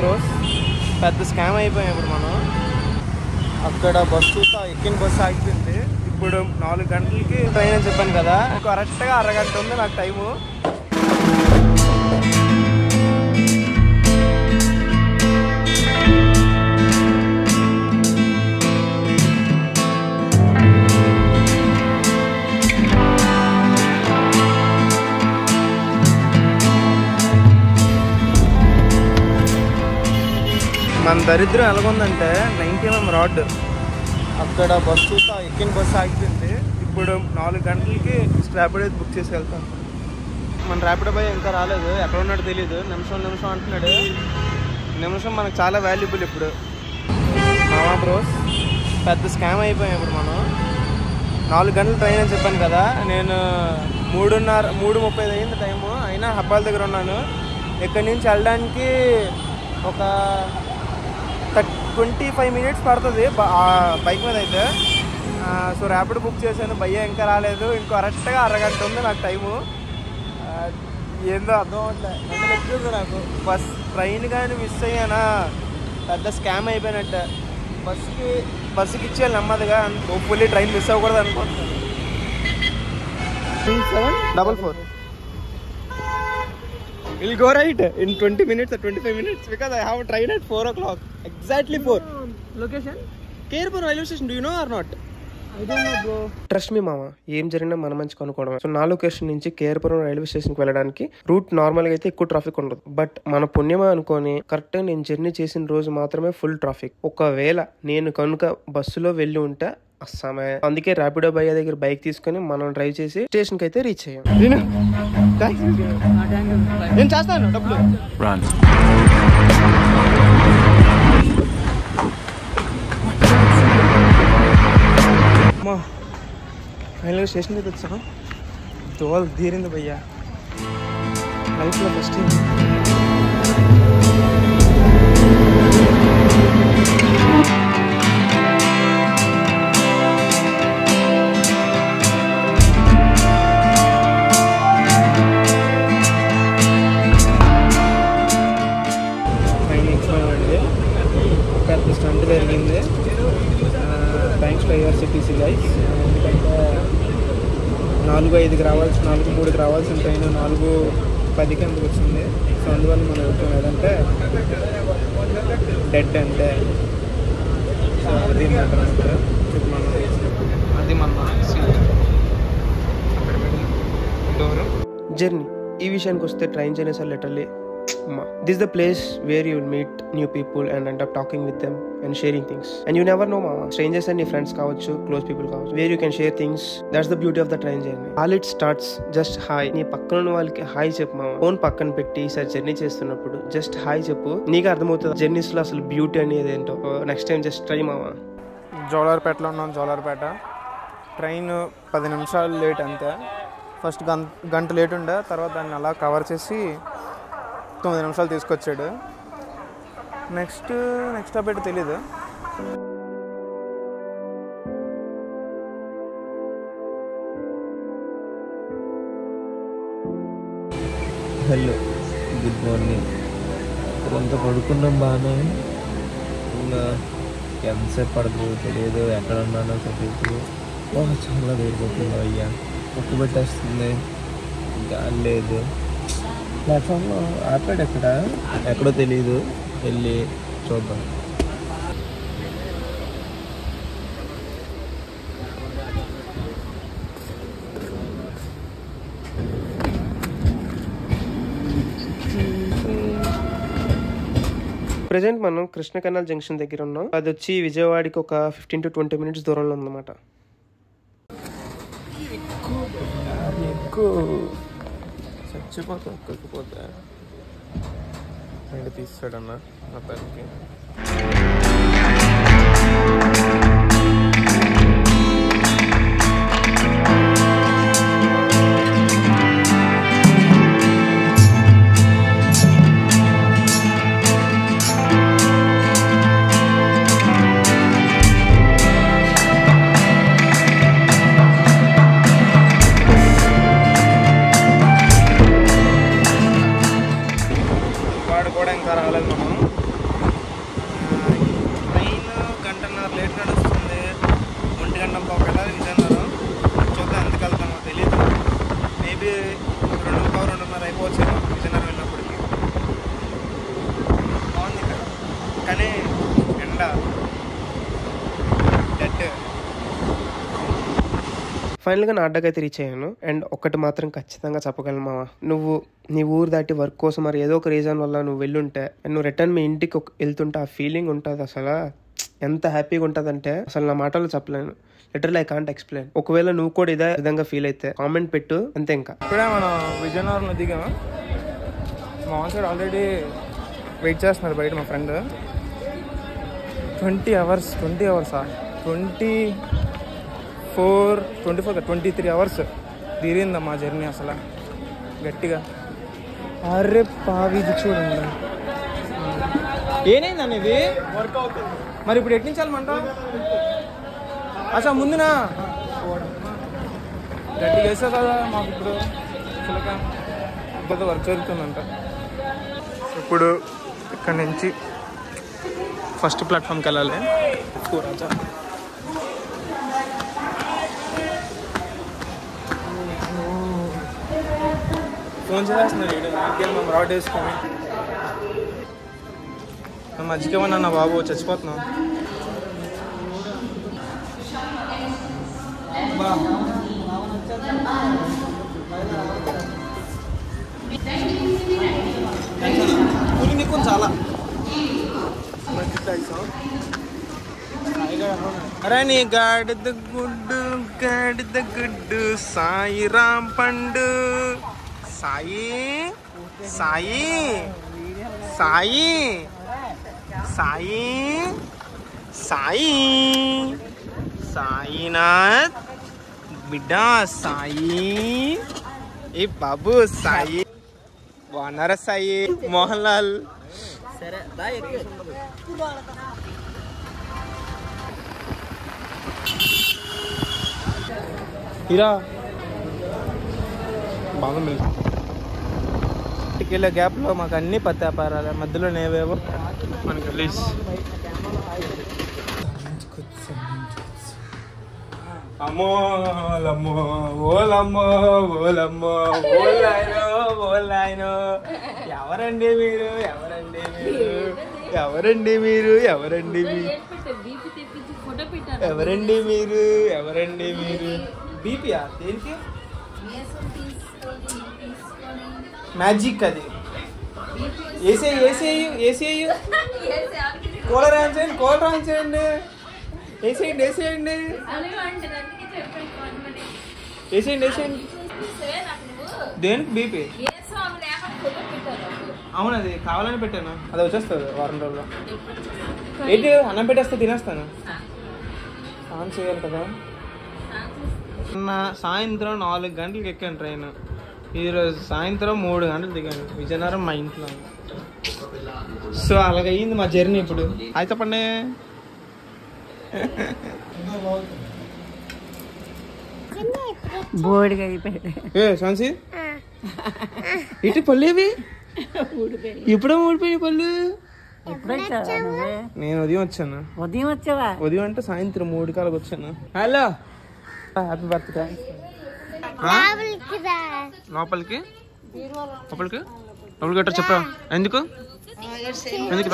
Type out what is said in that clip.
Bros పెద్ద scam అయిపోయాం ఇప్పుడు మనం. అక్కడ బస్సు ఎక్కిన బస్సు ఆగిపోయింది. ఇప్పుడు 4 గంటలకి ట్రైన్ అని చెప్పాను కదా, కరెక్ట్గా అరగంట ఉంది నాకు టైము. మన దరిద్రం ఎలాగుందంటే 90 mm రోడ్, అక్కడ బస్సు ఎక్కిన బస్సు ఆగిపోయింది. ఇప్పుడు 4 గంటలకి ర్యాపిడో బుక్ చేసి వెళ్తాం. మన ర్యాపిడో బాయ్ ఇంకా రాలేదు, ఎక్కడ ఉన్నాడో తెలియదు. నిమిషం అంటున్నాడు. నిమిషం మనకు చాలా వాల్యుబుల్. ఇప్పుడు మామా బ్రోస్ పెద్ద స్కామ్ అయిపోయాం ఇప్పుడు మనం. 4 గంటల ట్రైన్ అని చెప్పాను కదా, నేను 3:35 అయింది టైము. అయినా హబ్బాల దగ్గర ఉన్నాను. ఇక్కడి నుంచి వెళ్ళడానికి ఒక 25 minutes పడుతుంది బైక్ మీద అయితే. సో ర్యాపిడో బుక్ చేశాను, భయ్య ఇంకా రాలేదు. ఇంకో కరెక్ట్గా అరగంట ఉంది నాకు టైము. ఏందో అర్థం అవ్వట్లేదు, ఎంత లెక్కుంది నాకు. ట్రైన్ కానీ మిస్ అయ్యానా పెద్ద స్కామ్ అయిపోయినట్టే. బస్సుకి ఇచ్చేయాలి నెమ్మదిగా. హోప్ఫుల్లీ ట్రైన్ మిస్ అవ్వకూడదు అనుకుంటున్నాను. 3744 We'll go right in 20 minutes or 25 minutes because I have a train at 4 o'clock. Exactly 4. Location? Kerpur railway station. Do you know or not? I don't know bro. Trust me mama. ఏం జరిగినా మన మంచి కొనుక్కోవడం. So నా location నుంచి కేర్పురం railway స్టేషన్కి వెళ్ళడానికి route నార్మల్గా అయితే ఎక్కువ ట్రాఫిక్ ఉండదు. బట్ మన పుణ్యమా అనుకొని కరెక్ట్గా నేను జర్నీ చేసిన రోజు మాత్రమే ఫుల్ ట్రాఫిక్. ఒకవేళ నేను కనుక బస్సులో వెళ్ళి ఉంటే అస్సామే. అందుకే ర్యాపిడో భయ్య దగ్గర బైక్ తీసుకొని మనం డ్రైవ్ చేసి స్టేషన్ కి అయితే రీచ్ అయ్యాం. నేను చేస్తాను డబ్బులు. ఫైనల్గా స్టేషన్ దగ్గర వచ్చాను. దోల్ తీరింది భయ్యా లైఫ్లో ఫస్ట్. స్టంట్ జరిగింది. Thanks to IRCTC guys. ఎందుకంటే 4:05కి రావాల్సి 4:03కి రావాల్సిన ట్రైన్ 4:10కి ఎందుకు వచ్చింది. సో అందువల్ల మనం వెళ్తాం. ఏదంటే డెడ్ అంటే సో అది మ్యాటర్ అంటే అది మన డోర్ జర్నీ. ఈ విషయానికి వస్తే train journey sir literally this is the place where you will meet new people and end up talking with them and sharing things. And you never know mama, strangers and your friends kavachu, close people kavachu, where you can share things. That's the beauty of the train journey. All it starts just hi. నీ పక్కన ఉన్న వాళ్ళకి hi చెప్పు మామ. Phone పక్కన పెట్టి sir journey చేస్తున్నప్పుడు just hi చెప్పు. నీకు అర్థమవుతుంది జర్నీస్ లో అసలు బ్యూటీ అనేది ఏంటో. నెక్స్ట్ టైం జస్ట్ ట్రై మామ. జోలార్పేటలో ఉన్నాం. జోలార్పేట ట్రైన్ 10 నిమిషాలు లేట్ అంతే. ఫస్ట్ గంట లేట్ ఉండే, తర్వాత దాన్ని అలా కవర్ చేసి 9 నిమిషాలు తీసుకొచ్చాడు. నెక్స్ట్ స్టాప్ ఏంటో తెలీదు. Hello, good morning. కొంత పడుకున్నాం బాగానే. ఇంకా ఎంతసేపు పడుతుంది తెలియదు. ఎక్కడ ఉన్నానో తెలియదు. చాలా వేడిపోతుంది అయ్యా. ఉక్కు పెట్టేస్తుంది. గాలి లేదు. ప్లాట్ఫామ్లో ఆపాడు ఎక్కడో తెలియదు. వెళ్ళి చూద్దాం. ప్రజెంట్ మనం కృష్ణ కెనాల్ జంక్షన్ దగ్గర ఉన్నాం. అది వచ్చి విజయవాడకి ఒక 15 to 20 minutes దూరంలో ఉందన్నమాట. చచ్చిపోతా ఎక్కకపోతే తీస్తాడన్న అతనికి. రాలేదు మనం. ఫైనల్ గా నా అడ్డకైతే రీచ్ అయ్యాను. అండ్ ఒక్కటి మాత్రం ఖచ్చితంగా చెప్పగలను మామ, నువ్వు నీ ఊరు దాటి వర్క్ కోసం మరి ఏదో ఒక రీజన్ వల్ల నువ్వు వెళ్ళుంటే నువ్వు రిటర్న్ మీ ఇంటికి వెళ్తుంటే ఆ ఫీలింగ్ ఉంటుంది అసలు ఎంత హ్యాపీగా ఉంటుందంటే అసలు నా మాటలు చెప్పలేను. Literally I can't explain. ఒకవేళ నువ్వు కూడా ఇదే విధంగా ఫీల్ అయితే కామెంట్ పెట్టు అంతే. ఇంకా ఇప్పుడే మనం విజయనగరంలో దిగాము. మా సైడ్ ఆల్రెడీ వెయిట్ చేస్తున్నారు బయట మా ఫ్రెండ్. 23 అవర్స్ తీరిందా మా జర్నీ అసలు గట్టిగా. అరే పావి ఇది చూడండి, ఏనైందని ఇది వర్క్ అవుతుంది. మరి ఇప్పుడు ఎట్టించాలమంట అసలు ముందునా గట్టిగా వేసావు కదా మాకు. ఇప్పుడు అసలు వర్క్ జరుగుతుందంట. ఇప్పుడు ఇక్కడ నుంచి ఫస్ట్ ప్లాట్ఫామ్కి వెళ్ళాలి. ఫోన్ చేస్తున్నారు మేము రాడ్ వేసుకొని. మధ్యకేమన్నా నా బాబు చచ్చిపోతున్నాం. చాలా అరే నీ గాడిద గుడ్డు సాయిరాం పండు సాయి సాయి సాయి సాయి సాయి సాయినాథ్ బిడ్డ సాయి ఏ బాబు సాయి బాగున్నారా సాయి మోహన్ లాల్. హీరా బాదం మిల్క్ ఇంటికెళ్ళే గ్యాప్లో మాకు అన్ని పత్తి వ్యాపారాలు మధ్యలో నేవేవో మనకి రిలీజ్. అమ్మో లమ్మో ఓలమ్మో ఓలమ్మో ఓలాయనో ఓలాయనో. ఎవరండి మీరు ఎవరండి మీరు ఎవరండి మీరు ఎవరండి మీరు ఎవరండి మీరు ఎవరండి మీరు. బీపీయా దేనికి? మ్యాజిక్ అది. ఏసీ కూలర్ ఆన్ చేయండి, కూలర్ ఆన్ చేయండి, వేసేయండి వేసేయండి వేసేయండి వేసేయండి. దేనికి బీపీ? అవును అది కావాలని పెట్టాను, అది వచ్చేస్తుంది వారం రోజుల్లో. ఏంటి అన్నం పెట్టేస్తే తినేస్తాను. ఆన్ చేయాలి కదా. సాయంత్రం 4 గంటలకు ఎక్కాను ట్రైన్. ఈరోజు సాయంత్రం 3 గంటలు దిగాను విజయనగరం మా ఇంట్లో. సో అలాగయింది మా జర్నీ. ఇప్పుడు అయితే చెప్పండి. బోడిగా అయిపోయాడు. ఏ శాన్సి ఇటు పళ్ళు ఏవి ఇప్పుడే ఊడిపోయి పళ్ళు. నేను ఉదయం వచ్చాను. ఉదయం వచ్చావా? ఉదయం అంటే సాయంత్రం 3 కాలకు వచ్చాను. Hello happy birthday. లోపలికి లోపలికి లోపలికి చెప్పరా? ఎందుకు ఎందుకు